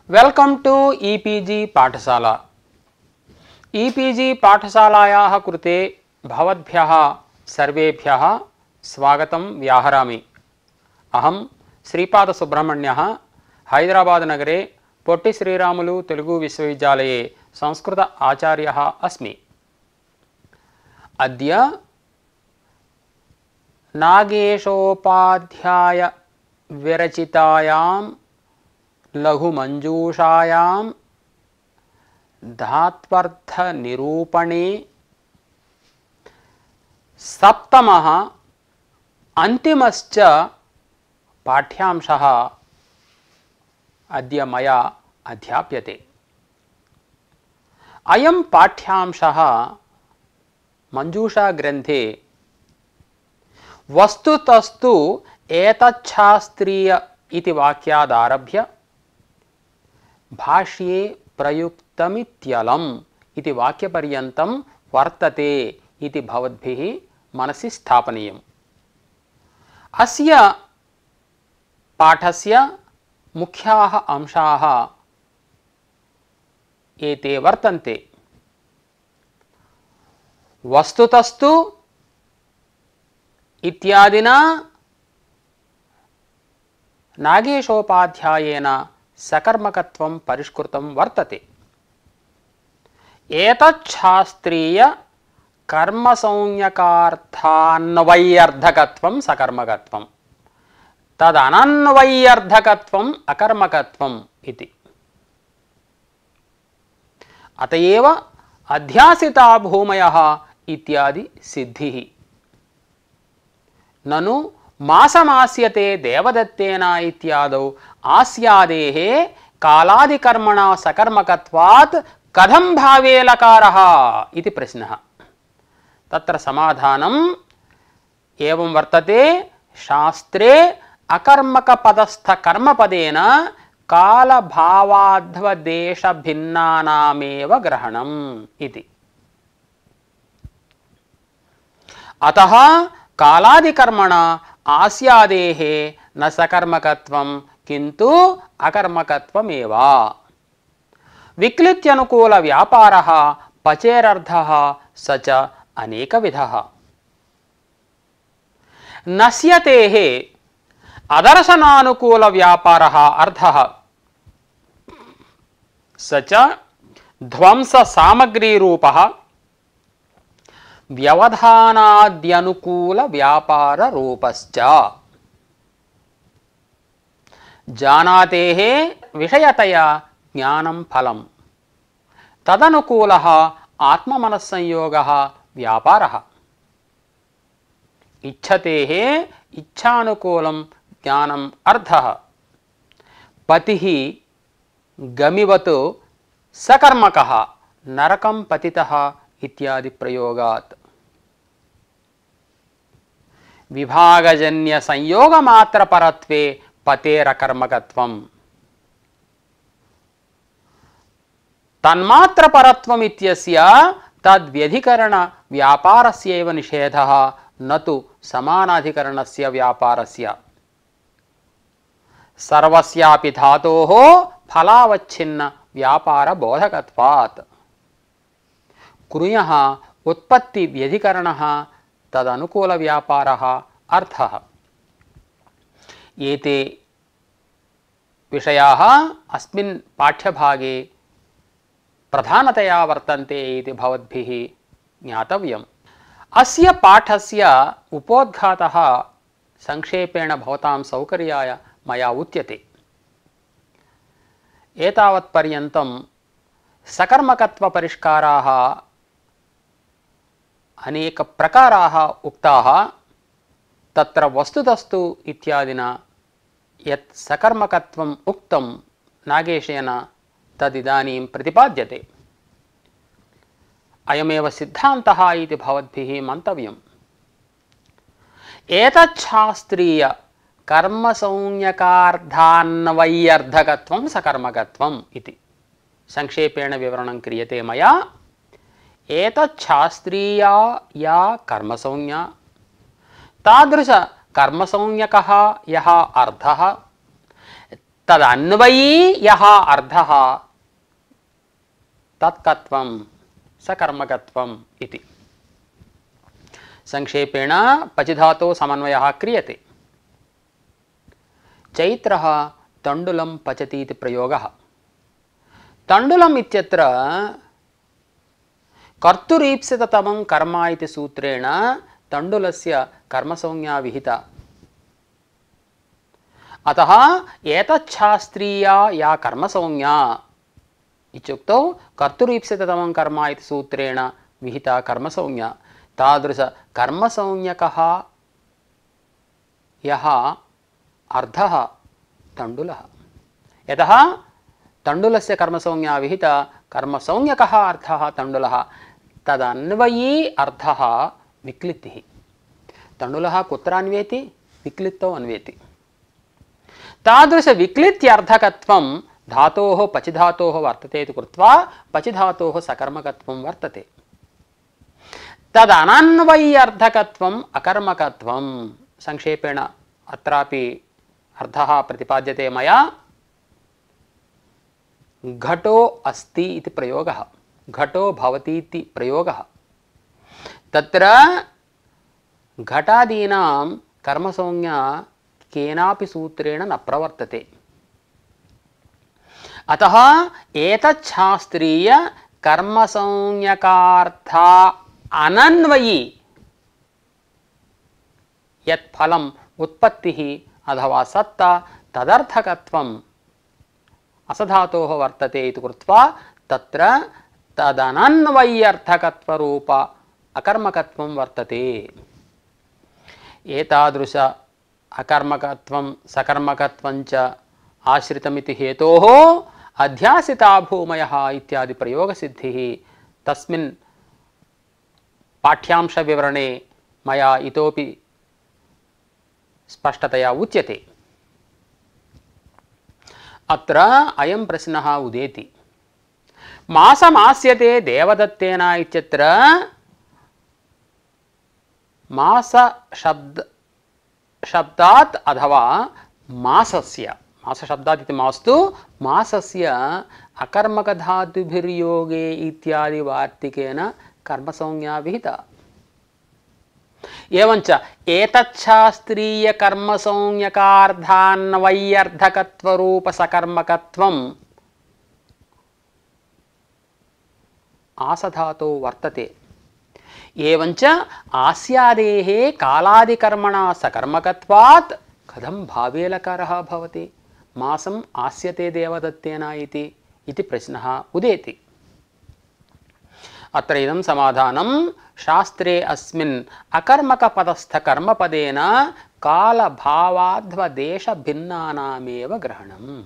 Welcome to e-PG पाठशाला। E-PG पाठशालायाः कृते भवद्भ्यः सर्वेभ्यः स्वागतं व्याहरामि। अहं श्रीपादसुब्रह्मण्यः हैदराबाद नगरे पोट्टि श्रीरामुलु तेलुगु विश्वविद्यालये संस्कृत आचार्यः अस्मि। अद्य नागेशोपाध्याय विरचितायां लघुमंजूषायां धात्वर्थ निरूपणे सप्तमः अन्तिमश्च पाठ्यांशः अद्य मया अध्याप्यते। अयं पाठ्यांशः मंजूषा ग्रन्थे वस्तुतस्तु एतच्छास्त्रीय इति वाक्यादारभ्य भाष्ये प्रयुक्तमित्यलम् इति वाक्यपर्यन्तं वर्तते इति भवद्भिः मनसि स्थापनीयम्। अस्य पाठस्य मुख्याः अंशाः एते वर्तन्ते। वस्तुतस्तु इत्यादिना नागेशोपाध्यायेन सकर्मकत्वं परिष्कृतं वर्तते। एतच्छास्त्रीय कर्मसंज्ञकार्थान्वय्यर्थकत्वं सकर्मकत्वं तदनन्वय्यर्थकत्वम् अकर्मकत्वम् इति। अतएव अध्यासिता भूमयः इत्यादि सिद्धिः। ननु मासमास्यते देवदत्तेन इत्यादौ आस्यादेः कालादिकर्मणा सकर्मकत्वात् कथं भावे लकारः इति प्रश्नः। तत्र समाधानम् एवं वर्तते। शास्त्रे अकर्मकपदस्थकर्मपदेन कालभावाध्वदेशभिन्नानामेव ग्रहणम् इति। अतः कालादिकर्मणा आस्यादेः न सकर्मकत्वं किन्तु अकर्मकत्वमेव। विक्लित्यनुकूल व्यापारः पचेरर्थः स च अनेकविधः। नश्यतेः अदर्शनानुकूल व्यापारः अर्थः स च ध्वंस सामग्रीरूपः व्यवधानाद्यनुकूल व्यापार रूपश्च। जानातेः विषयतया ज्ञानं फलं तदनुकूलः आत्ममनस्संयोगः व्यापारः। इच्छतेः इच्छानुकूलं ज्ञानम् अर्थः। पतिः गमिवत् सकर्मकः नरकं पतितः इत्यादि प्रयोगात्। विभागजन्य संयोग मात्र परत्वे पतेरकर्मकत्वम्। तन्मात्र परत्वम् इत्यस्य तद्व्यधिकरण व्यापारस्यैव निषेधः न तु समानाधिकरणस्य व्यापारस्य। सर्वस्यापि धातोः फलावच्छिन्न व्यापार बोधकत्वात्। क्रुयः उत्पत्ति व्यधिकरणः तदनुकूल व्यापारः अर्थः। एते विषयाः अस्मिन् पाठ्यभागे प्रधानतया वर्तन्ते इति भवद्भिः ज्ञातव्यम्। अस्य पाठस्य उपोद्घातः संक्षेपेण भवतां सौकर्याय मया उच्यते। एतावत्पर्यन्तं सकर्मकत्वपरिष्काराः अनेक प्रकाराः उक्ताः। तत्र वस्तुतस्तु इत्यादिना यत् सकर्मकत्वम् उक्तं नागेशेन तदिदानीं प्रतिपाद्यते। अयमेव सिद्धान्तः इति भवद्भिः मन्तव्यम्। एतच्छास्त्रीय कर्मसंज्ञकार्थान्वय्यर्थकत्वं सकर्मकत्वम् इति संक्षेपेण विवरणं क्रियते मया। एतच्छास्त्रीया या कर्मसंज्ञा तादृश कर्मसंज्ञकः यः अर्थः तदन्वयी यः अर्थः तत्कत्वं सकर्मकत्वम् इति। संक्षेपेण पचि धातोः समन्वयः क्रियते। चैत्रः तण्डुलं पचति इति प्रयोगः। तण्डुलम् इत्यत्र कर्तुरीप्सिततमं कर्म इति सूत्रेण तण्डुलस्य कर्मसंज्ञा विहिता। अतः एतच्छास्त्रीया या कर्मसंज्ञा इत्युक्तौ कर्तुरीप्सिततमं कर्म इति सूत्रेण विहिता कर्मसंज्ञा, तादृश कर्मसंज्ञकः यः अर्थः तण्डुलः। यतः तण्डुलस्य कर्मसंज्ञा विहिता, कर्मसंज्ञकः अर्थः तण्डुलः, तदन्वयी अर्थः विक्लित्तिः। तण्डुलः कुत्र अन्वेति? विक्लित्तौ अन्वेति। तादृश विक्लित्त्यर्थकत्वं धातोः पचि धातोः वर्तते इति कृत्वा पचि धातोः सकर्मकत्वं वर्तते। तदनन्वय्यर्थकत्वम् अकर्मकत्वं। संक्षेपेण अत्रापि अर्थः प्रतिपाद्यते मया। घटो अस्ति इति प्रयोगः, घटो भवति इति प्रयोगः। तत्र घटादीनां कर्मसंज्ञा केनापि सूत्रेण न प्रवर्तते। अतः एतच्छास्त्रीय कर्मसंज्ञकार्था अनन्वयी यत् फलम् उत्पत्तिः अथवा सत्ता तदर्थकत्वम् असधातोः वर्तते इति कृत्वा तत्र तदनन्वय्यर्थकत्वरूप अकर्मकत्वं वर्तते। एतादृश अकर्मकत्वं सकर्मकत्वं च आश्रितमिति हेतोः अध्यासिता भूमयः इत्यादि प्रयोगसिद्धिः तस्मिन् पाठ्यांशविवरणे मया इतोपि स्पष्टतया उच्यते। अत्र अयं प्रश्नः उदेति। मासमास्यते देवदत्तेन इत्यत्र मास शब्दात् अथवा मासस्य, मास शब्दात् इति मास्तु, मासस्य अकर्मकधातुभिर्योगे इत्यादि वार्तिकेन कर्मसंज्ञा विहिता। एवञ्च एतच्छास्त्रीय कर्मसंज्ञकार्धान्वय्यर्थकत्वरूप सकर्मकत्वम् आसधातो वर्तते। एवञ्च आस्यादेः कालादिकर्मणा सकर्मकत्वात् कथं भावे लकारः भवति? मासम् आस्यते देवदत्तेन इति प्रश्नः उदेति। अत्र इदं समाधानं शास्त्रे अस्मिन् अकर्मकपदस्थकर्मपदेन कालभावाध्वदेशभिन्नानामेव ग्रहणम्।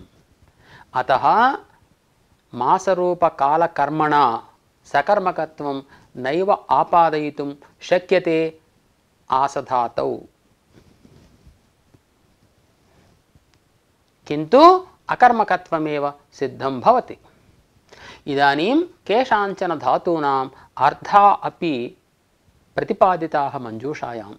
अतः मासरूपकालकर्मणा सकर्मकत्वं नैव आपादयितुं शक्यते आसधातौ, किन्तु अकर्मकत्वमेव सिद्धं भवति। इदानीं केषाञ्चन धातूनाम् अर्थः अपि प्रतिपादिताः मञ्जूषायां।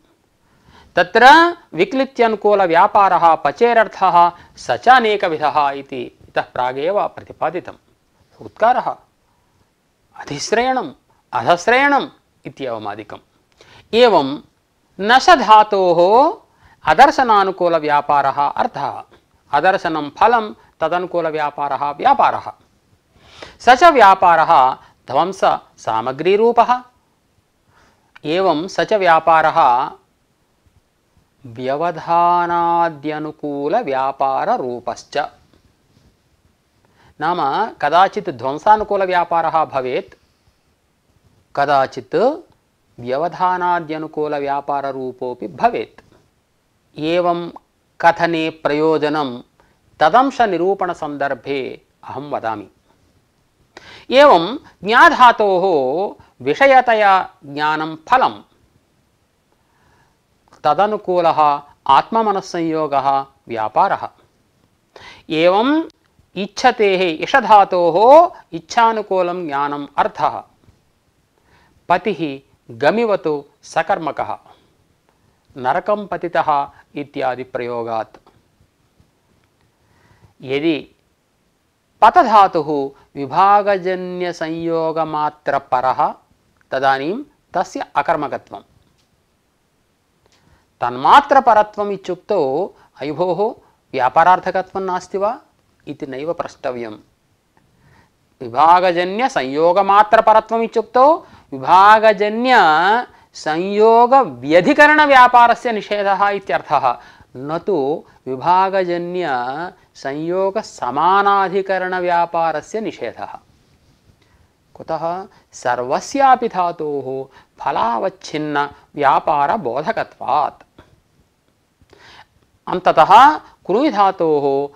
तत्र विक्लित्यनुकूलव्यापारः पचेरर्थः स च अनेकविधः इति इतः प्रागेव प्रतिपादितम्। उत्कारः अधिश्रयणम् अधश्रयणम् इत्येवमादिकम्। एवं नश धातोः अदर्शनानुकूलव्यापारः अर्थः, अदर्शनं फलं तदनुकूलव्यापारः व्यापारः। स च व्यापारः ध्वंस सामग्रीरूपः। एवं स च व्यापारः व्यवधानाद्यनुकूलव्यापाररूपश्च। नाम कदाचित् ध्वंसानुकूलव्यापारः भवेत्, कदाचित् व्यवधानाद्यनुकूलव्यापाररूपोऽपि भवेत्। एवं कथने प्रयोजनं तदंशनिरूपणसन्दर्भे अहं वदामि। एवं ज्ञाधातोः विषयतया ज्ञानं फलं, तदनुकूलः आत्ममनस्संयोगः व्यापारः। एवं इच्छतेः इषधातोः इच्छानुकूलं ज्ञानम् अर्थः। पतिः गमिवतु सकर्मकः, नरकं पतितः इत्यादि प्रयोगात्। यदि पतधातुः विभागजन्यसंयोगमात्रपरः तदानीं तस्य अकर्मकत्वम्। तन्मात्रपरत्वम् इत्युक्तौ अयि भोः व्यापारार्थकत्वं नास्ति वा इति नैव प्रष्टव्यम्। विभागजन्यसंयोगमात्रपरत्वम् इत्युक्तौ विभागजन्यसंयोगव्यधिकरणव्यापारस्य निषेधः इत्यर्थः, न तु विभागजन्यसंयोगसमानाधिकरणव्यापारस्य निषेधः। कुतः? सर्वस्यापि धातोः फलावच्छिन्न व्यापारबोधकत्वात्। अंततः क्रुञ् धातोः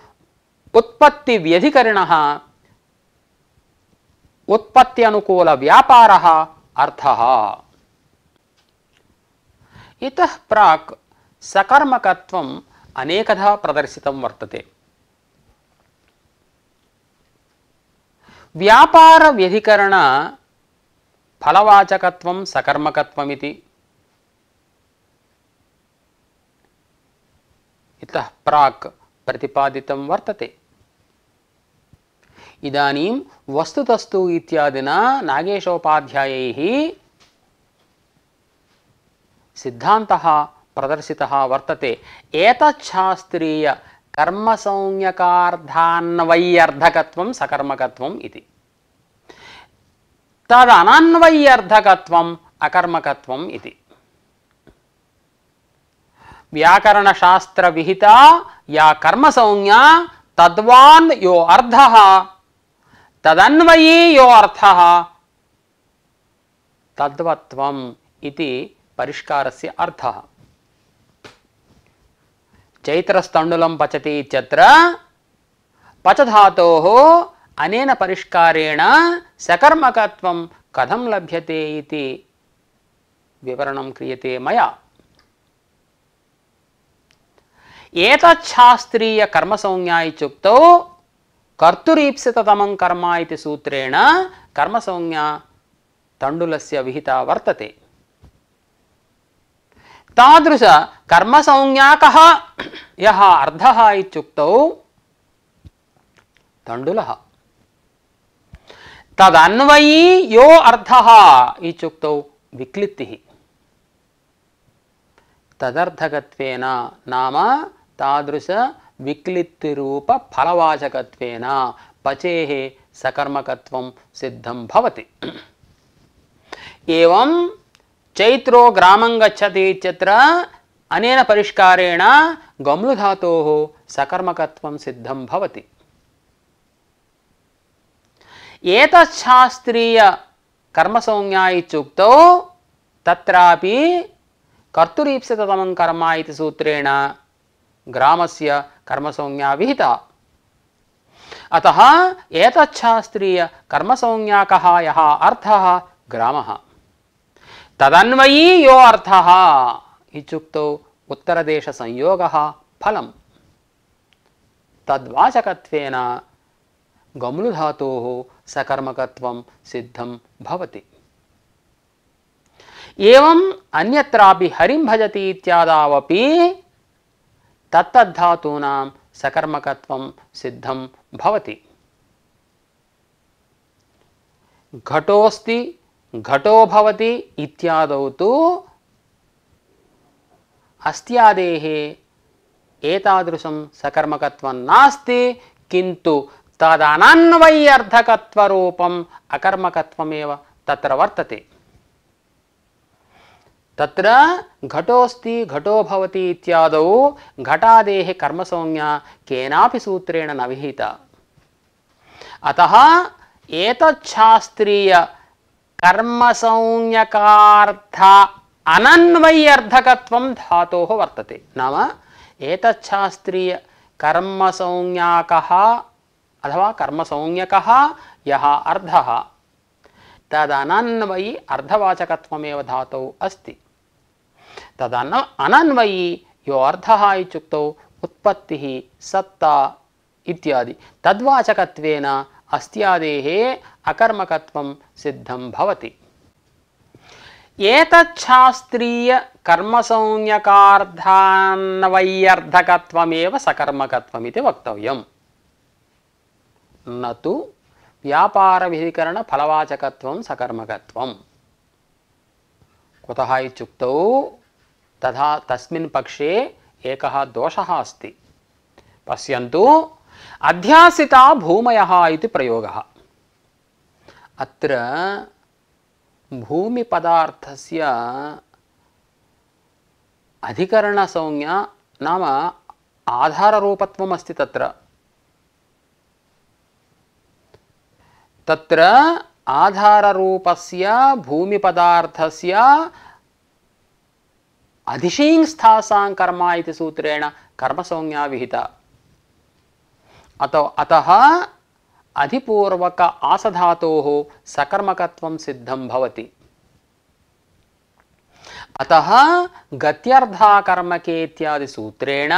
उत्पत्तिव्यधिकरिणः उत्पत्त्यनुकूल व्यापारः अर्थः। इतः प्राक् सकर्मकत्वम् अनेकधा प्रदर्शितं वर्तते। व्यापार व्यधिकरण फलवाचकत्वं सकर्मकत्वमिति। इतः प्राक् प्रतिपादितं वर्तते। इदानीं वस्तुतस्तु इत्यादिना नागेशोपाध्यायैः सिद्धान्तः प्रदर्शितः वर्तते। एतच्छास्त्रीय कर्मसंज्ञकार्धान्वय्यर्थकत्वं सकर्मकत्वम् इति। तदनन्वय्यर्थकत्वम् अकर्मकत्वम् इति। व्याकरणशास्त्र विहिता या कर्मसंज्ञा तद्वान् यो अर्थः तदन्वयी यो अर्थः तद्वत्वम् इति परिष्कारस्य अर्थः। चैत्रस्तण्डुलं पचति इत्यत्र पचधातोः अनेन परिष्कारेण सकर्मकत्वं कथं लभ्यते इति विवरणं क्रियते मया। एतच्छास्त्रीय कर्मसंज्ञा इत्युक्तौ कर्तुरीप्सिततमं कर्म इति सूत्रेण कर्मसंज्ञा तण्डुलस्य विहिता वर्तते। तादृश कर्मसंज्ञाकः यः अर्थः इत्युक्तौ तण्डुलः। तदन्वयी यो अर्थः इत्युक्तौ विक्लित्तिः। तदर्थकत्वेन नाम तादृश विक्लित्तिरूप फलवाचकत्वेन पचेः सकर्मकत्वं सिद्धं भवति। एवं चैत्रो ग्रामं गच्छति इत्यत्र अनेन परिष्कारेण गम्लुधातोः सकर्मकत्वं सिद्धं भवति। एतच्छास्त्रीय कर्मसंज्ञा इत्युक्तौ तत्रापि कर्तुरीप्सिततमं कर्म इति सूत्रेण ग्रामस्य कर्मसंज्ञा विहिता। अतः एतच्छास्त्रीय कर्मसंज्ञाकः यः अर्थः ग्रामः। तदन्वयी यो अर्थः इत्युक्तौ उत्तरदेशसंयोगः फलम्। तद्वाचकत्वेन गम्लुधातोः सकर्मकत्वं सिद्धं भवति। एवं अन्यत्रापि हरिं भजति इत्यादावपि तत्तद्धातूनां सकर्मकत्वं सिद्धं भवति। घटोऽस्ति घटो भवति इत्यादौ तु अस्त्यादेः एतादृशं सकर्मकत्वं नास्ति, किन्तु तदनन्वय्यर्थकत्वरूपम् अकर्मकत्वमेव तत्र वर्तते। तत्र घटोऽस्ति घटो भवति इत्यादौ घटादेः कर्मसंज्ञा केनापि सूत्रेण न विहिता। अतः एतच्छास्त्रीय कर्मसंज्ञकार्थ अनन्वय्यर्थकत्वं धातोः वर्तते। नाम एतच्छास्त्रीय कर्मसंज्ञाकः अथवा कर्मसंज्ञकः यः अर्थः तदनन्वयी अर्धवाचकत्वमेव धातौ अस्ति। तदनन्वयी यो अर्थः इत्युक्तौ उत्पत्तिः सत्ता इत्यादि तद्वाचकत्वेन अस्त्यादेः अकर्मकत्वं सिद्धं भवति। एतच्छास्त्रीय कर्मसंज्ञकार्धान्वय्यर्थकत्वमेव सकर्मकत्वमिति वक्तव्यम्। न तु व्यापारविधिकरणफलवाचकत्वं सकर्मकत्वम्। कुतः इत्युक्तौ तथा तस्मिन् पक्षे एकः दोषः अस्ति। पश्यन्तु, अध्यासिता भूमयः इति प्रयोगः। अत्र भूमिपदार्थस्य अधिकरणसंज्ञा नाम आधाररूपत्वम् अस्ति। तत्र आधाररूपस्य भूमिपदार्थस्य अधिशींस्थासां कर्म इति सूत्रेण कर्मसंज्ञा विहिता। अतः अधिपूर्वक आसधातोः सकर्मकत्वं सिद्धं भवति। अतः गत्यर्थाकर्मके इत्यादि सूत्रेण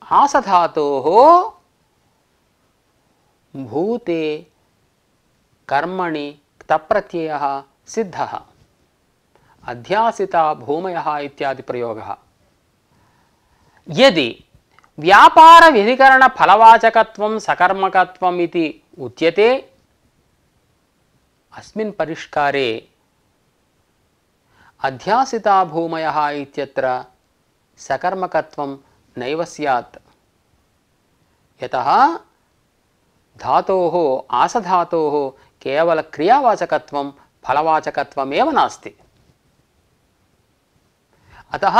आसधातोः भूते कर्मणि क्तप्रत्ययः सिद्धः। अध्यासिता भूमयः इत्यादि प्रयोगः। यदि व्यापार विधिकरण फलवाचकत्वं सकर्मकत्वम् इति उच्यते, अस्मिन् परिष्कारे अध्यासिता भूमयः इत्यत्र सकर्मकत्वं नैव स्यात्। यतः धातोः आसधातोः केवल क्रियावाचकत्वं फलवाचकत्वमेव नास्ति। अतः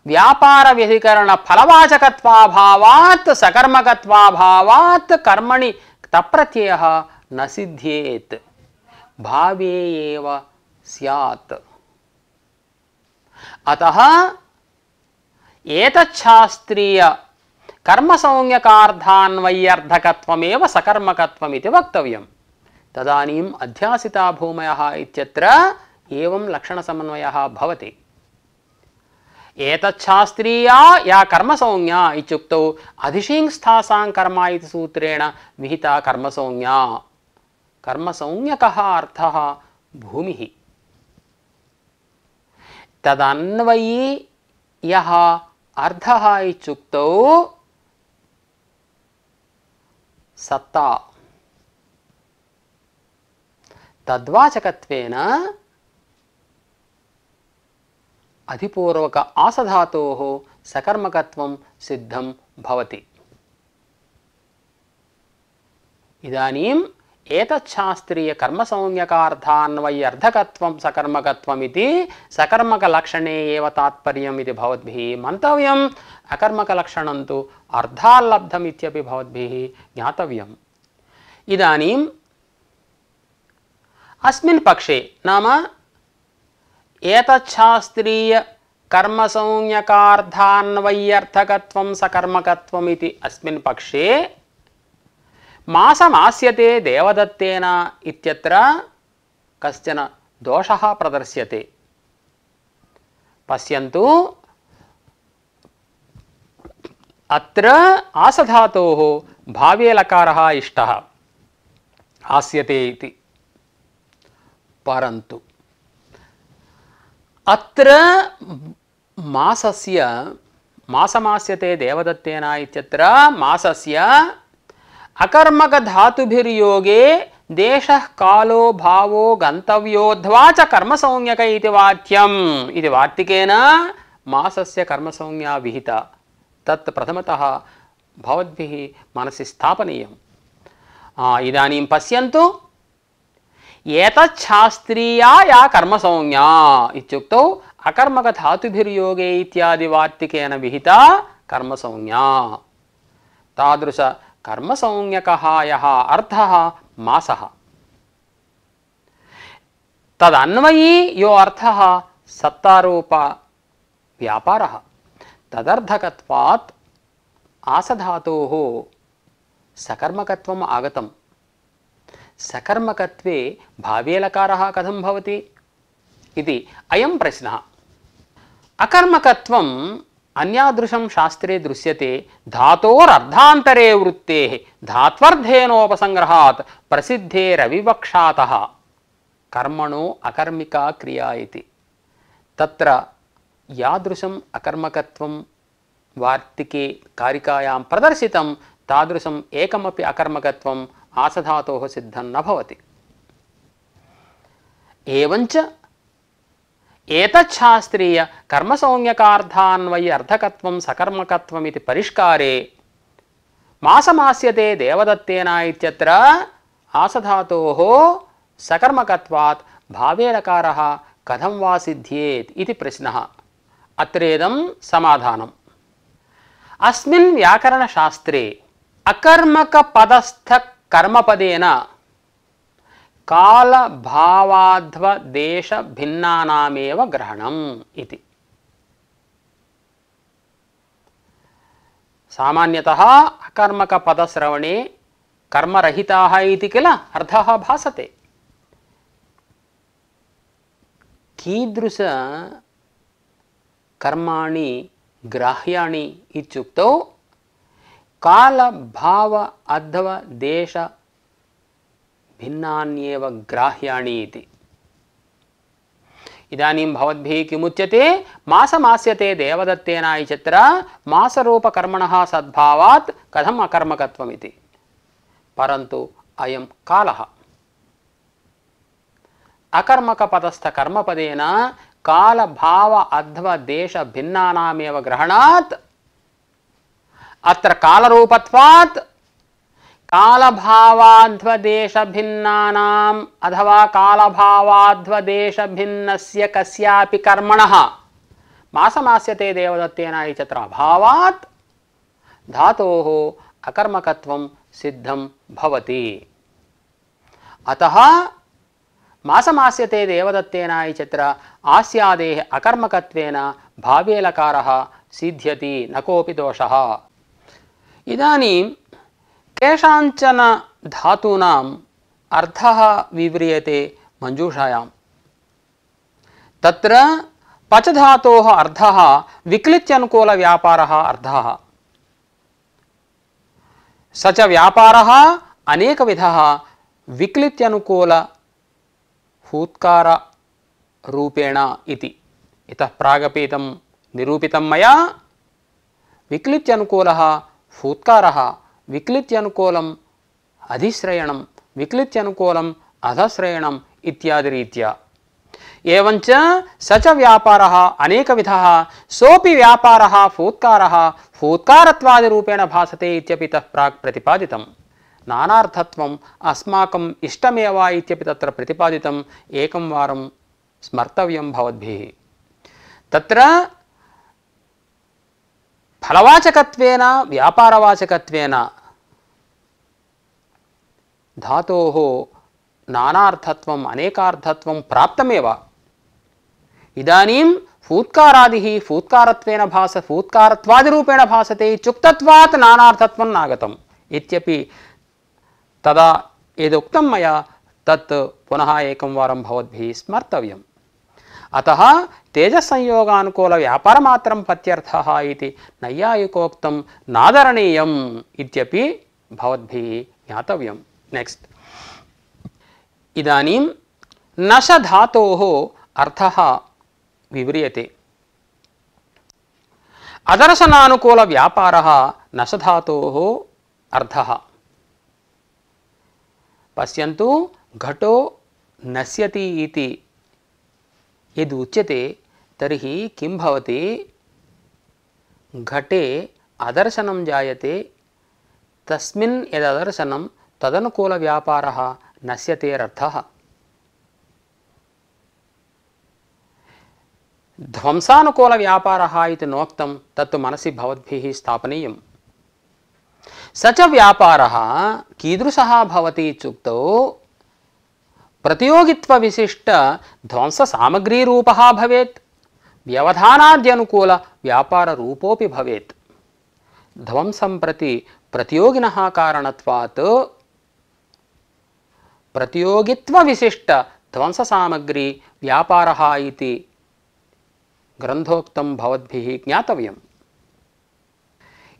व्यापार व्यधिकरण फलवाचकत्वाभावात् सकर्मकत्वाभावात् कर्मणि तप्रत्ययः न सिद्ध्येत्, भावे एव स्यात्। अतः एतच्छास्त्रीय कर्मसंज्ञकार्धान्वय्यर्थकत्वमेव सकर्मकत्वमिति वक्तव्यम्। तदानीम् अध्यासिता भूमयः इत्यत्र एवं लक्षणसमन्वयः भवति। एतच्छास्त्रीया या कर्मसंज्ञा इत्युक्तौ अधिशींस्थासां कर्म इति सूत्रेण विहिता कर्मसंज्ञा। कर्मसंज्ञकः अर्थः भूमिः। तदन्वयी यः अर्थः इत्युक्तौ सत्ता। तद्वाचकत्वेन अधिपूर्वक आसधातोः सकर्मकत्वं सिद्धं भवति। इदानीम् एतच्छास्त्रीय कर्मसंज्ञकार्थान्वय्यर्थकत्वं सकर्मकत्वमिति सकर्मकलक्षणे एव तात्पर्यम् इति भवद्भिः मन्तव्यम्। अकर्मकलक्षणं तु अर्धाल्लब्धम् इत्यपि भवद्भिः ज्ञातव्यम्। इदानीम् अस्मिन् पक्षे नाम एतच्छास्त्रीय कर्मसंज्ञकार्धान्वय्यर्थकत्वं सकर्मकत्वम् इति अस्मिन् पक्षे मासमास्यते देवदत्तेन इत्यत्र कश्चन दोषः प्रदर्श्यते। पश्यन्तु, अत्र आसधातोः भावे लकारः इष्टः आस्यते इति। परन्तु अत्र मासस्य मासमास्यते देवदत्तेन इत्यत्र मासस्य अकर्मकधातुभिर्योगे देशः कालो भावो गन्तव्योऽध्वा च कर्मसंज्ञक इति वाच्यम् इति वार्तिकेन मासस्य कर्मसंज्ञा विहिता। तत् प्रथमतः भवद्भिः मनसि स्थापनीयम्। इदानीं पश्यन्तु, एतच्छास्त्रीया या कर्मसंज्ञा इत्युक्तौ अकर्मकधातुभिर्योगे इत्यादि वार्तिकेन विहिता कर्मसंज्ञा। तादृश कर्मसंज्ञकः यः अर्थः मासः, तदन्वयी यो अर्थः सत्तारूप व्यापारः, तदर्थकत्वात् आसधातोः सकर्मकत्वम् आगतम्। सकर्मकत्वे भावे लकारः कथं भवति इति अयं प्रश्नः। अकर्मकत्वम् अन्यादृशं शास्त्रे दृश्यते धातोरर्धान्तरे वृत्तेः धात्वर्थेनोपसंग्रहात् प्रसिद्धेरविवक्षातः कर्मणो अकर्मिका क्रिया इति। तत्र यादृशम् अकर्मकत्वं वार्तिके कारिकायां प्रदर्शितं तादृशम् एकमपि अकर्मकत्वम् आसधातोः सिद्धं न भवति। एवञ्च एतच्छास्त्रीय कर्मसौज्ञकार्थान्वयि अर्थकत्वं सकर्मकत्वम् इति परिष्कारे मासमास्यते देवदत्तेन इत्यत्र आसधातोः सकर्मकत्वात् भावे लकारः कथं वा सिद्ध्येत् इति प्रश्नः। अत्रेदं समाधानम्। अस्मिन् व्याकरणशास्त्रे अकर्मकपदस्थ कर्मपदेन कालभावाध्वदेशभिन्नानामेव ग्रहणम् इति। सामान्यतः अकर्मकपदश्रवणे कर्मरहिताः इति किल अर्थः भासते। कीदृश कर्माणि ग्राह्याणि इत्युक्तौ कालभाव अध्व देश भिन्नान्येव ग्राह्याणि इति। इदानीं भवद्भिः किमुच्यते? मासमास्यते देवदत्तेन इत्यत्र मासरूपकर्मणः सद्भावात् कथम् अकर्मकत्वम् इति। परन्तु अयं कालः अकर्मकपदस्थकर्मपदेन कालभाव अध्व देश भिन्नानामेव ग्रहणात् अत्र कालरूपत्वात् कालभावाध्वदेशभिन्नानाम् अथवा कालभावाध्वदेशभिन्नस्य कस्यापि कर्मणः मासमास्यते देवदत्तेन इत्यत्र अभावात् धातोः अकर्मकत्वं सिद्धं भवति। अतः मासमास्यते देवदत्तेन इत्यत्र आस्यादेः अकर्मकत्वेन भावे लकारः सिद्ध्यति, न कोऽपि दोषः। इदानीं केषाञ्चन धातूनाम् अर्थः विव्रियते मंजूषायां। तत्र पच धातोः अर्थः विक्लित्यनुकूल व्यापारः अर्थः। स च व्यापारः अनेकविधः विक्लित्यनुकूल फूत्कार रूपेण इति। इतः प्रागपि इदं निरूपितं मया। विक्लित्यनुकूलः फूत्कारः, विक्लित्यनुकूलम् अधिश्रयणं, विक्लित्यनुकूलम् अधश्रयणम् इत्यादि रीत्या। एवञ्च स च व्यापारः अनेकविधः, सोऽपि व्यापारः फूत्कारः फूत्कारत्वादिरूपेण भासते इत्यपि तः प्राक् प्रतिपादितं। नानार्थत्वम् अस्माकम् इष्टमेव इत्यपि तत्र प्रतिपादितम्। एकं वारं स्मर्तव्यं भवद्भिः। तत्र फलवाचकत्वेन व्यापारवाचकत्वेन धातोः नानार्थत्वम् अनेकार्थत्वं प्राप्तमेव। इदानीं फूत्कारादिः फूत्कारत्वेन फूत्कारत्वादिरूपेण भासते इत्युक्तत्वात् नानार्थत्वं नागतम् इत्यपि तदा यदुक्तं मया तत् पुनः एकं वारं भवद्भिः स्मर्तव्यम्। अतः तेजसंयोगानुकूल व्यापारमात्रं पत्यर्थः इति नैयायिकोक्तं नादरणीयम् इत्यपि भवद्भिः ज्ञातव्यम्। नेक्स्ट, इदानीं नश धातोः अर्थः विव्रियते। अदर्शनानुकूल व्यापारः नश धातोः अर्थः। पश्यन्तु, घटो नश्यति इति यदि उच्यते तर्हि किं भवति? घटे अदर्शनं जायते, तस्मिन् यददर्शनं तदनुकूल व्यापारः नश्यतेरर्थः। ध्वंसानुकूल व्यापारः इति नोक्तं, तत्तु मनसि भवद्भिः स्थापनीयम्। स च व्यापारः कीदृशः भवति इत्युक्तौ प्रतियोगित्वविशिष्ट ध्वंससामग्रीरूपः भवेत्, व्यवधानाद्यनुकूल व्यापाररूपोऽपि भवेत्। ध्वंसं प्रति प्रतियोगिनः कारणत्वात् प्रतियोगित्वविशिष्ट ध्वंससामग्री व्यापारः इति ग्रन्थोक्तं भवद्भिः ज्ञातव्यम्।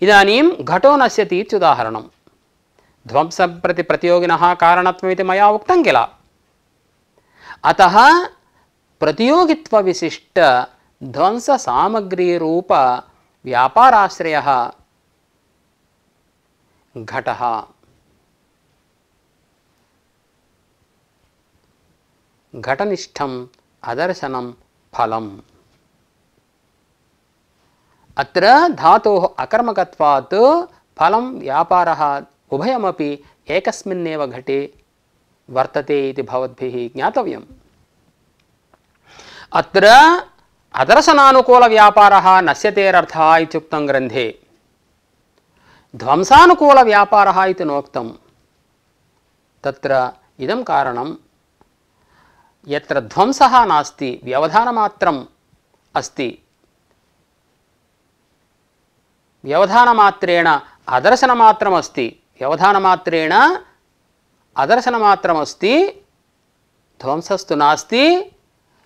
इदानीं घटो नश्यति इत्युदाहरणं। ध्वंसं प्रति प्रतियोगिनः कारणत्वमिति मया उक्तं किल। अतः प्रतियोगित्वविशिष्ट ध्वंससामग्रीरूप व्यापाराश्रयः घटः, घटनिष्ठम् अदर्शनं फलम्। अत्र धातोः अकर्मकत्वात् फलं व्यापारः उभयमपि एकस्मिन्नेव घटे वर्तते इति भवद्भिः ज्ञातव्यम्। अत्र अदर्शनानुकूलव्यापारः नश्यतेरर्थः इत्युक्तं ग्रन्थे, ध्वंसानुकूलव्यापारः इति नोक्तं। तत्र इदं कारणं, यत्र ध्वंसः नास्ति, व्यवधानमात्रम् अस्ति, व्यवधानमात्रेण अदर्शनमात्रमस्ति, व्यवधानमात्रेण अदर्शनमात्रमस्ति, ध्वंसस्तु नास्ति।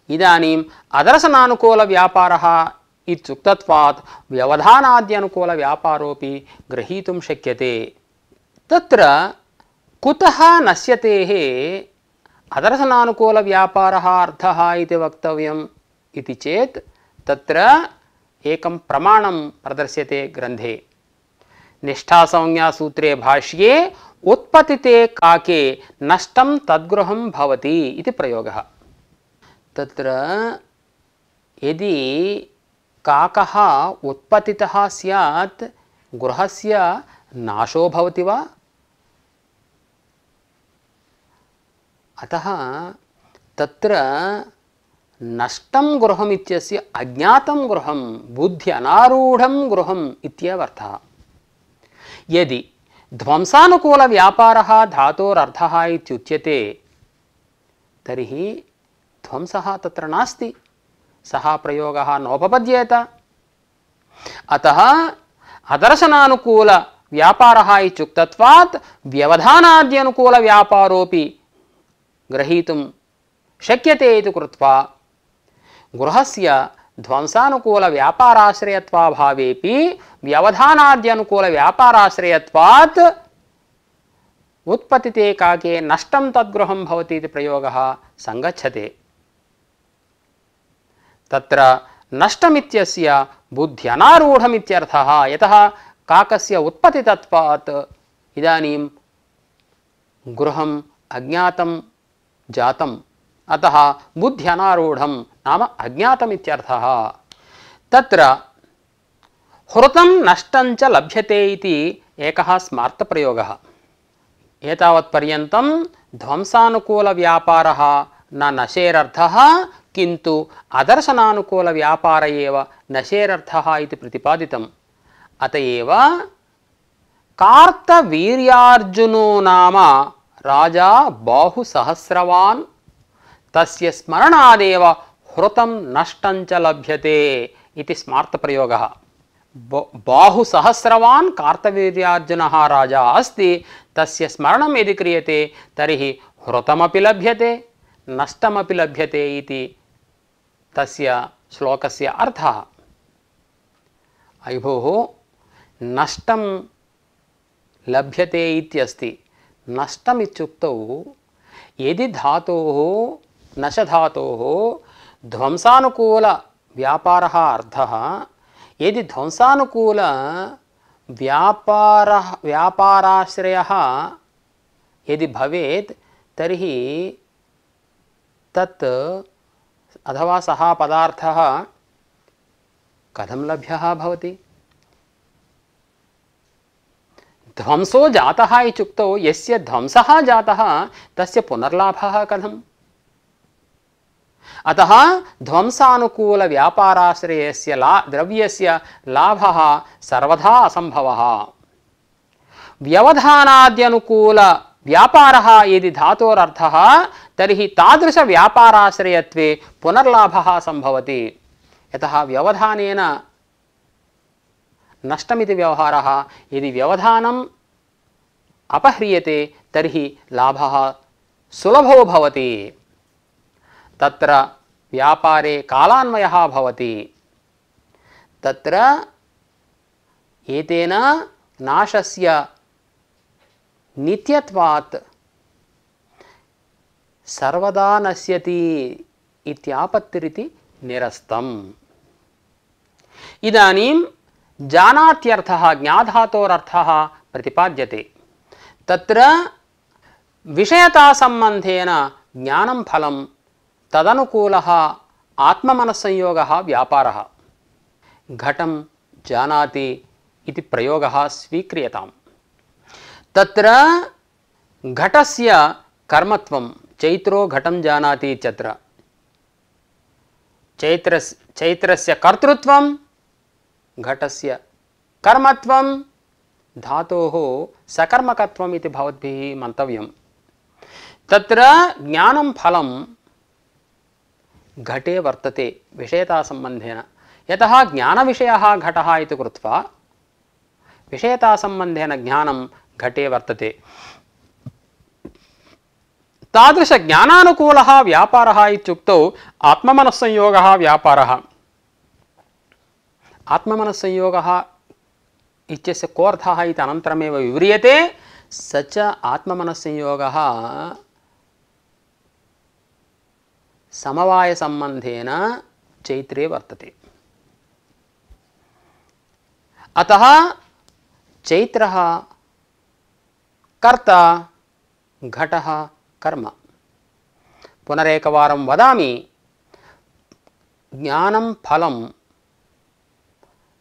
इदानीम् अदर्शनानुकूलव्यापारः इत्युक्तत्वात् व्यवधानाद्यनुकूलव्यापारोऽपि ग्रहीतुं शक्यते। तत्र कुतः नश्यतेः अदर्शनानुकूलव्यापारः अर्थः इति वक्तव्यम् इति चेत्, तत्र एकं प्रमाणं प्रदर्श्यते ग्रन्थे। निष्ठासंज्ञासूत्रे भाष्ये उत्पतिते काके नष्टं तद्गृहं भवति इति प्रयोगः। तत्र यदि काकः उत्पतितः स्यात् गृहस्य नाशो भवति वा? अतः तत्र नष्टं गृहम् इत्यस्य अज्ञातं गृहं, बुद्ध्यनारूढं गृहम् इत्येव अर्थः। यदि ध्वंसानुकूलव्यापारः धातोरर्थः इत्युच्यते तर्हि ध्वंसः तत्र नास्ति, सः प्रयोगः नोपपद्येत। अतः अदर्शनानुकूलव्यापारः इत्युक्तत्वात् व्यवधानाद्यनुकूलव्यापारोऽपि ग्रहीतुं शक्यते इति कृत्वा गृहस्य ध्वंसानुकूलव्यापाराश्रयत्वाभावेपि व्यवधानाद्यनुकूलव्यापाराश्रयत्वात् उत्पतिते काके नष्टं तद्गृहं भवति इति प्रयोगः सङ्गच्छते। तत्र नष्टमित्यस्य बुद्ध्यनारूढमित्यर्थः। यतः काकस्य उत्पतितत्वात् इदानीं गृहम् अज्ञातं जातम्, अतः बुद्ध्यनारूढं नाम अज्ञातमित्यर्थः। तत्र हृतं नष्टं च लभ्यते इति एकः स्मार्थप्रयोगः। एतावत्पर्यन्तं ध्वंसानुकूलव्यापारः न नशेरर्थः, किन्तु अदर्शनानुकूलव्यापार एव नशेरर्थः इति प्रतिपादितम्। अतएव कार्तवीर्यार्जुनो नाम राजा बाहुसहस्रवान् तस्य स्मरणादेव हृतं नष्टं च लभ्यते इति स्मार्थप्रयोगः। बाहुसहस्रवान् कार्तवीर्यार्जुनः राजा अस्ति, तस्य स्मरणं यदि क्रियते तर्हि हृतमपि लभ्यते नष्टमपि लभ्यते इति तस्य श्लोकस्य अर्थः। अयि भोः, नष्टं लभ्यते इत्यस्ति। नष्टमित्युक्तौ यदि धातोः नशधातोः ध्वंसानुकूलव्यापारः अर्थः, यदि ध्वंसानुकूलव्यापाराश्रयः यदि भवेत् तर्हि तत् अथवा सः पदार्थः कथं लभ्यः भवति? ध्वंसो जातः इत्युक्तौ यस्य ध्वंसः जातः तस्य पुनर्लाभः कथम्? अतः ध्वंसानुकूलव्यापाराश्रयस्य द्रव्यस्य लाभः सर्वथा असम्भवः। व्यवधानाद्यनुकूलव्यापारः यदि धातोरर्थः तर्हि तादृशव्यापाराश्रयत्वे पुनर्लाभः सम्भवति। यतः व्यवधानेन नष्टमिति व्यवहारः, यदि व्यवधानम् अपह्रियते तर्हि लाभः सुलभो भवति। तत्र व्यापारे कालान्वयः भवति। तत्र एतेन नाशस्य नित्यत्वात् सर्वदा नश्यति इत्यापत्तिरिति निरस्तम्। इदानीं जानात्यर्थः ज्ञाधातोरर्थः प्रतिपाद्यते। तत्र विषयतासम्बन्धेन ज्ञानं फलं तदनुकूलः आत्ममनस्संयोगः व्यापारः। घटं जानाति इति प्रयोगः स्वीक्रियताम्। तत्र घटस्य कर्मत्वं चैत्रो घटं जानाति इत्यत्र चैत्रस्य कर्तृत्वं घटस्य कर्मत्वं धातोः सकर्मकत्वम् इति भवद्भिः मन्तव्यं। तत्र ज्ञानं फलं घटे वर्तते विषयतासम्बन्धेन। यतः ज्ञानविषयः घटः इति कृत्वा विषयतासम्बन्धेन ज्ञानं घटे वर्तते। तादृशज्ञानानुकूलः व्यापारः इत्युक्तौ आत्ममनस्संयोगः व्यापारः। आत्ममनस्संयोगः इत्यस्य कोऽर्थः इति अनन्तरमेव विव्रियते। स च आत्ममनस्संयोगः समवायसम्बन्धेन चैत्रे वर्तते। अतः चैत्रः कर्ता, घटः कर्म। पुनरेकवारं वदामि, ज्ञानं फलं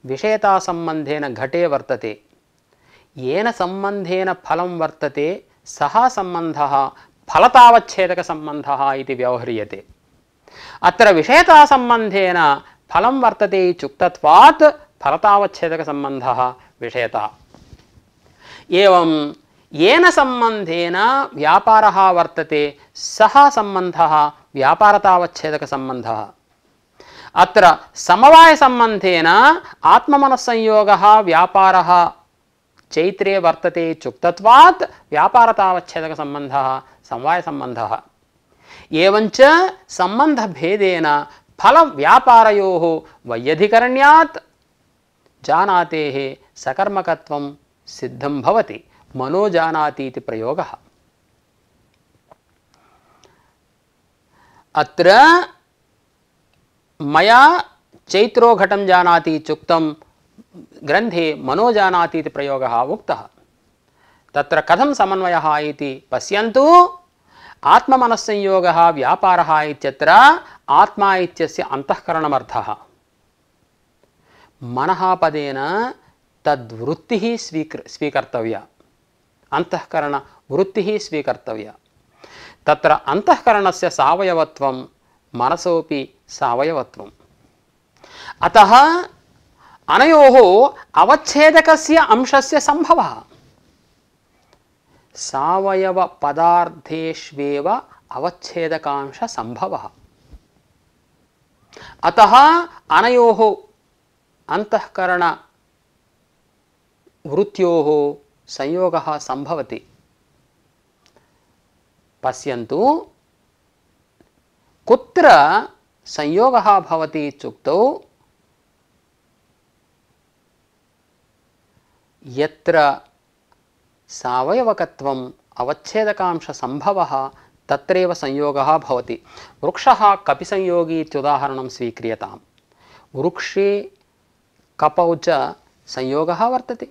विषयतासम्बन्धेन घटे वर्तते। येन सम्बन्धेन फलं वर्तते सः सम्बन्धः फलतावच्छेदकसम्बन्धः इति व्यवह्रियते। अत्र विषयतासम्बन्धेन फलं वर्तते इत्युक्तत्वात् फलतावच्छेदकसम्बन्धः विषयतः। एवं येन सम्बन्धेन व्यापारः वर्तते सः सम्बन्धः व्यापारतावच्छेदकसम्बन्धः। अत्र समवायसम्बन्धेन आत्ममनस्संयोगः व्यापारः चैत्रे वर्तते इत्युक्तत्वात् व्यापारतावच्छेदकसम्बन्धः समवायसम्बन्धः। एवञ्च सम्बन्धभेदेन फलव्यापारयोः वैयधिकरण्यात् जानातेः सकर्मकत्वं सिद्धं भवति। मनो जानाति इति प्रयोगः। अत्र मया चैत्रो घटं जानाति इत्युक्तं ग्रन्थे मनो जानाति इति प्रयोगः उक्तः। तत्र कथं समन्वयः इति पश्यन्तु। आत्ममनस्संयोगः व्यापारः इत्यत्र आत्मा इत्यस्य अन्तःकरणमर्थः। मनः पदेन तद्वृत्तिः स्वीकर्तव्या, अंतःकरणवृत्तिः स्वीकर्तव्या। तत्र अंतःकरणस्य सावयवत्वं मनसोपि सावयवत्वम्। अतः अनयोः अवच्छेदकस्य अंशस्य संभवः। सावयवपदार्थेष्वेव अवच्छेदकांश संभवः। अतः अनयोः अंतःकरण वृत्त्योः संयोगः संभवति। पश्यन्तु, कुत्र संयोगः भवति इत्युक्तौ यत्र सावयवकत्वम् अवच्छेदकांश संभवः तत्रैव संयोगः भवति। वृक्षः कपिसंयोगी इत्युदाहरणं स्वीक्रियताम्। वृक्षे कपौ च संयोगः वर्तते।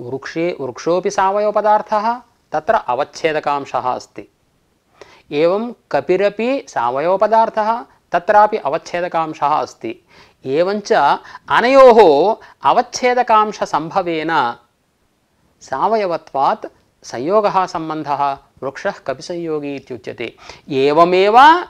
वृक्षोपि सावयवपदार्थः, तत्र अवच्छेदकांशः अस्ति। एवं कपिरपि सावयवपदार्थः, तत्रापि अवच्छेदकांशः अस्ति। एवञ्च अनयोः अवच्छेदकांशसम्भवेन सावयवत्वात् संयोगः सम्बन्धः वृक्षः कपिसंयोगी इत्युच्यते। एवमेव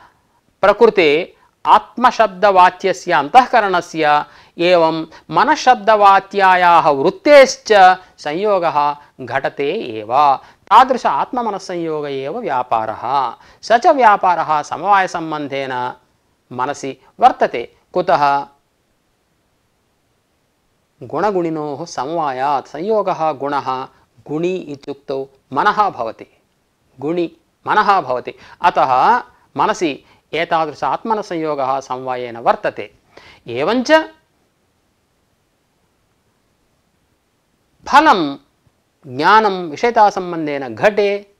प्रकृते आत्मशब्दवाच्यस्य अन्तःकरणस्य एवं मनःशब्दवाच्यायाः वृत्तेश्च संयोगः घटते एव। तादृश आत्ममनस्संयोग एव व्यापारः। स च व्यापारः समवायसम्बन्धेन मनसि वर्तते। कुतः? गुणगुणिनोः समवायात् संयोगः गुणः। गुणि इत्युक्तौ मनः भवति। गुणि मनः भवति। अतः मनसि एतादृश आत्मनसंयोगः समवायेन वर्तते। एवञ्च फलं ज्ञानं विषयतासम्बन्धेन घटे,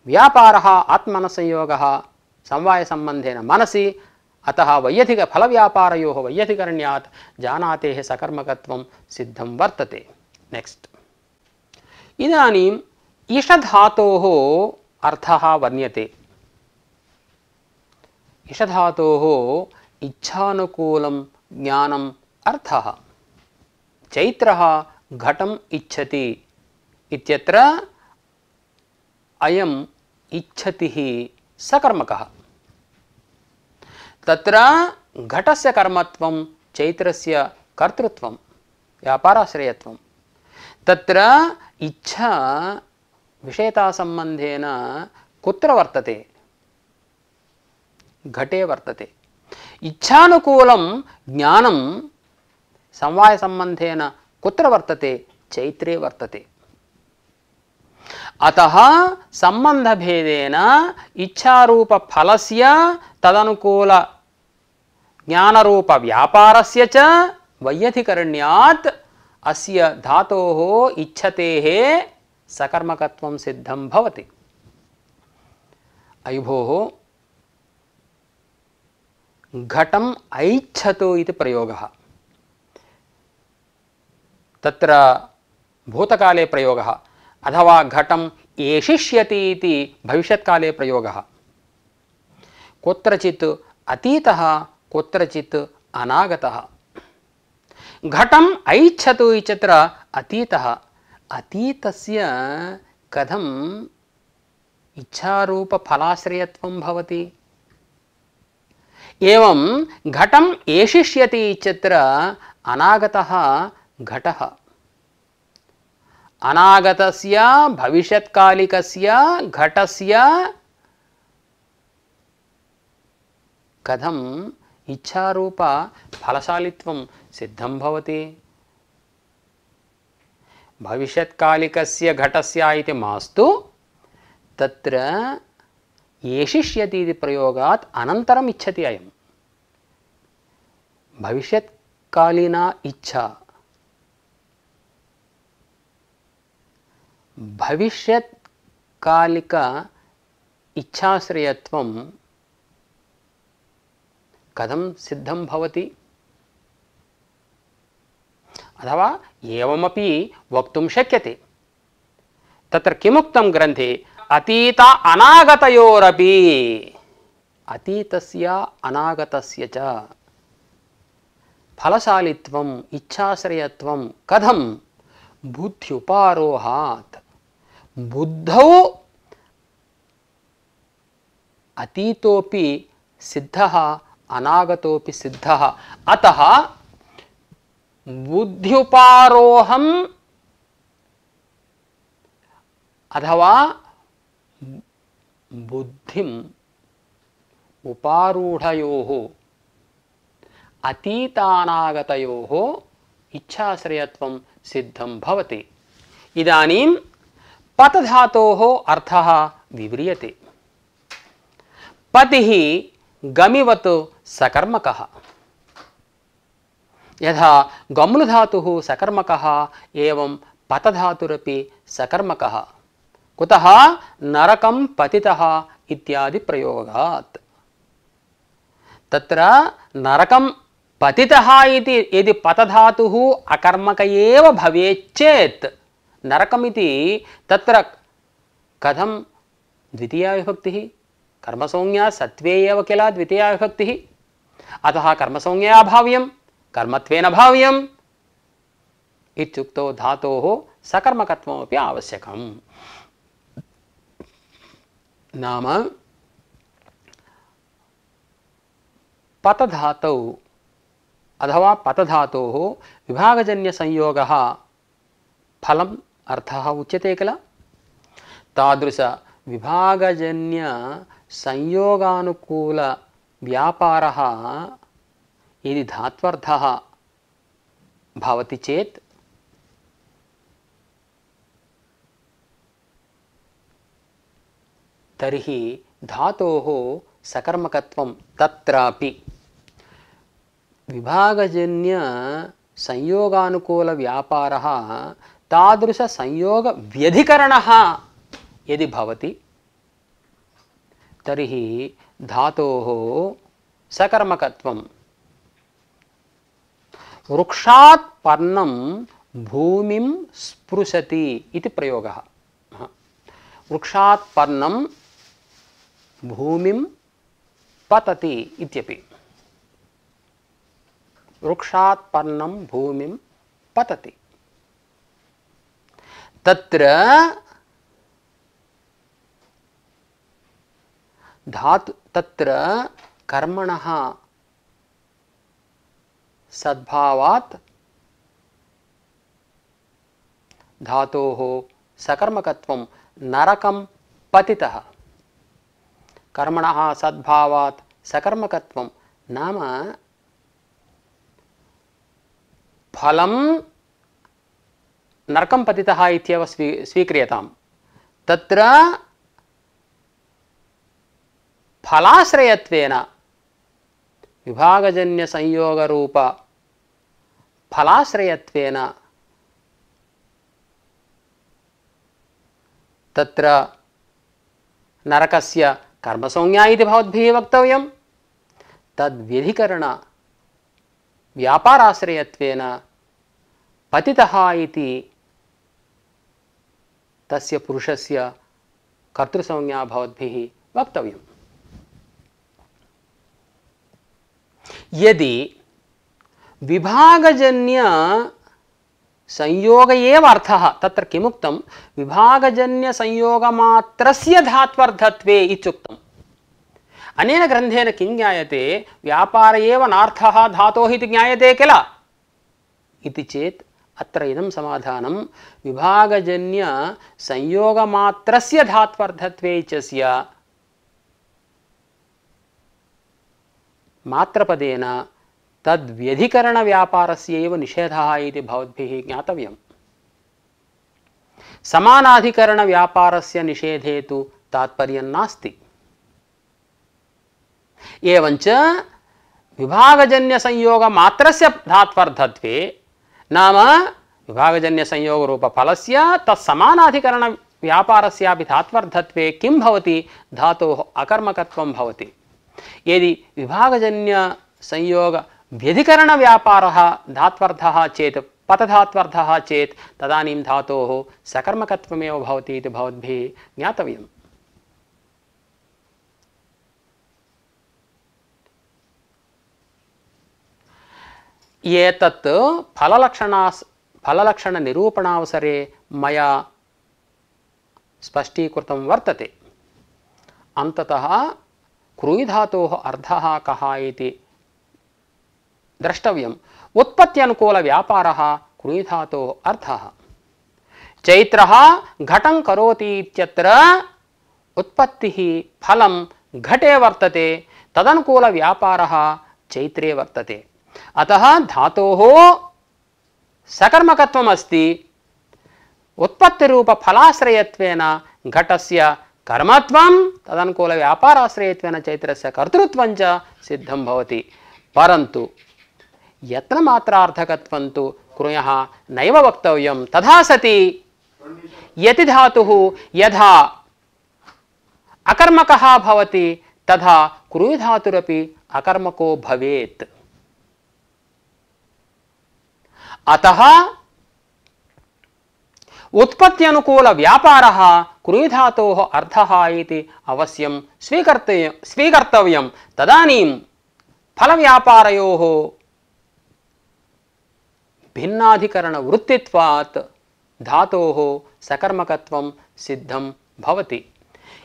व्यापारः आत्मनसंयोगः समवायसम्बन्धेन मनसि। अतः वैयधिकफलव्यापारयोः वैयधिकरण्यात् जानातेः सकर्मकत्वं सिद्धं वर्तते। नेक्स्ट इदानीम् इषधातोः अर्थः वर्ण्यते। इषधातोः इच्छानुकूलं ज्ञानम् अर्थः। चैत्रः घटम् इच्छति इत्यत्र अयम् इच्छतिः सकर्मकः। तत्र घटस्य कर्मत्वं चैत्रस्य कर्तृत्वं व्यापाराश्रयत्वं। तत्र इच्छा विषयतासम्बन्धेन कुत्र वर्तते? घटे वर्तते। इच्छानुकूलं ज्ञानं समवायसम्बन्धेन कुत्र वर्तते? चैत्रे वर्तते। अतः सम्बन्धभेदेन इच्छारूपफलस्य तदनुकूल ज्ञानरूपव्यापारस्य च वैयधिकरण्यात् अस्य धातोः इच्छतेः सकर्मकत्वं सिद्धं भवति। अयि भोः, घटम् ऐच्छतु इति प्रयोगः। तत्र भूतकाले प्रयोगः, अथवा घटम् एषिष्यति इति भविष्यत्काले प्रयोगः। कुत्रचित् अतीतः, कुत्रचित् अनागतः। घटम् ऐच्छतु इत्यत्र अतीतः। अतीतस्य कथम् इच्छारूपफलाश्रयत्वं भवति? एवं घटम् एषिष्यति इत्यत्र अनागतः घटः। अनागतस्य भविष्यत्कालिकस्य घटस्य कथम् इच्छारूप फलशालित्वं सिद्धं भवति? भविष्यत्कालिकस्य घटस्य इति मास्तु, तत्र एषिष्यति इति प्रयोगात् अनन्तरम् इच्छति अयम्। भविष्यत्कालीना इच्छा भविष्यत्कालिक इच्छाश्रयत्वं कथं सिद्धं भवति? अथवा एवमपि वक्तुं शक्यते। तत्र किमुक्तं ग्रन्थे? अतीत अनागतयोरपि, अतीतस्य अनागतस्य च फलशालित्वम् इच्छाश्रयत्वं कथं? बुद्ध्युपारोहात्। बुद्धौ अतीतोपि सिद्धः, अनागतोपि सिद्धः। अतः बुद्ध्युपारोहम् अथवा बुद्धिम् उपारूढयोः अतीतानागतयोः इच्छाश्रयत्वं सिद्धं भवति। इदानीं पतधातोः अर्थः विव्रियते। पतिः गमिवत् सकर्मकः। यथा गम्लुधातुः सकर्मकः, एवं पतधातुरपि सकर्मकः। कुतः? नरकं पतितः इत्यादि प्रयोगात्। तत्र नरकं पतितः इति यदि पतधातुः अकर्मक एव भवेत् चेत् नरकमिति तत्र कथं द्वितीया विभक्तिः? कर्मसंज्ञा सत्वे एव किल द्वितीया विभक्तिः। अतः कर्मसंज्ञया भाव्यं, कर्मत्वेन भाव्यम् इत्युक्तौ धातोः सकर्मकत्वमपि आवश्यकम्। नाम पतधातौ अथवा पतधातोः विभागजन्यसंयोगः फलम् अर्थः उच्यते किल। तादृश विभागजन्य संयोगानुकूल व्यापारः यदि धात्वर्थः भवति चेत् तर्हि धातोः सकर्मकत्वं तत्रापि विभागजन्य संयोगानुकूल व्यापारः तादृश संयोग व्यधिकरणः यदि भवति तर्हि धातोः सकर्मकत्वं वृक्षात् पर्णं भूमिं स्पृशति इति प्रयोगः। वृक्षात् पर्णं भूमिं पतति इत्यपि। वृक्षात् पर्णं भूमिं पतति। तत्र कर्मणः सद्भावात् धातोः सकर्मकत्वं नरकं पतितः। कर्मणः सद्भावात् सकर्मकत्वं नाम फलं नरकं पतितः इत्येव स्वीक्रियताम्। तत्र फलाश्रयत्वेन विभागजन्यसंयोगरूप फलाश्रयत्वेन तत्र नरकस्य कर्मसंज्ञा इति भवद्भिः वक्तव्यं। तद्व्यधिकरण व्यापाराश्रयत्वेन पतितः इति तस्य पुरुषस्य कर्तृसंज्ञा भवद्भिः वक्तव्यम्। यदि विभागजन्य संयोग एव अर्थः, तत्र किमुक्तं विभागजन्य संयोगमात्रस्य धात्वर्थत्वे इत्युक्तम्। अनेन ग्रन्थेन किं ज्ञायते, व्यापार एव नार्थः धातोः इति ज्ञायते किल इति चेत् अत्र इदं समाधानं विभागजन्य संयोगमात्रस्य धात्वर्थत्वे इत्यस्य मात्रपदेन तद्व्यधिकरण व्यापारस्य एव निषेधः इति भवद्भिः ज्ञातव्यम्। समानाधिकरण व्यापारस्य निषेधे तु तात्पर्यं नास्ति। एवञ्च विभागजन्य संयोग मात्रस्य धात्वर्थत्वे नाम विभागजन्य संयोग रूप फलस्य तत्समानाधिकरण व्यापारस्यापि धात्वर्थत्वे किं भवति, धातोः अकर्मकत्वं भवति। यदि विभागजन्य संयोग व्यधिकरण व्यापारः धात्वर्थः चेत् पतधात्वर्थः चेत् तदानीं धातोः सकर्मकत्वमेव भवति इति भवद्भिः ज्ञातव्यम्। एतत् फललक्षणनिरूपणावसरे मया स्पष्टीकृतं वर्तते। अन्ततः क्रूयि धातोः अर्थः कः इति द्रष्टव्यम्। उत्पत्त्यनुकूल व्यापारः क्रूयि धातोः अर्थः। चैत्रः घटं करोति इत्यत्र उत्पत्तिः फलं घटे वर्तते, तदनुकूल व्यापारः चैत्रे वर्तते। अतः धातोः सकर्मकत्वम् अस्ति। उत्पत्तिरूप फलाश्रयत्वेन घटस्य कर्मत्वं तदनुकूल व्यापाराश्रयत्वेन चैत्रस्य कर्तृत्वं च सिद्धं भवति। परन्तु यत्नमात्रार्थकत्वं तु क्रूयः नैव वक्तव्यं। तथा सति यति धातुः यथा अकर्मकः भवति तथा क्रूयि धातुरपि अकर्मको भवेत्। अतः उत्पत्त्यनुकूल व्यापारः क्रूयि धातोः अर्थः इति अवश्यं स्वीकर्तव्यं। तदानीं फलव्यापारयोः भिन्नाधिकरण वृत्तित्वात् धातोः सकर्मकत्वं सिद्धं भवति।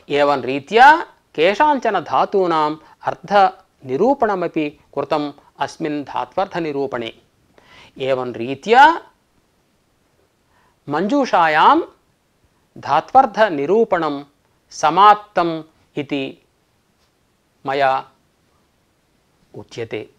एवं रीत्या केषाञ्चन धातूनाम् अर्थनिरूपणमपि कृतम् अस्मिन् धात्वर्थनिरूपणे। एवं रीत्या मंजूषायां धात्वर्थनिरूपणं समाप्तम् इति मया उच्यते।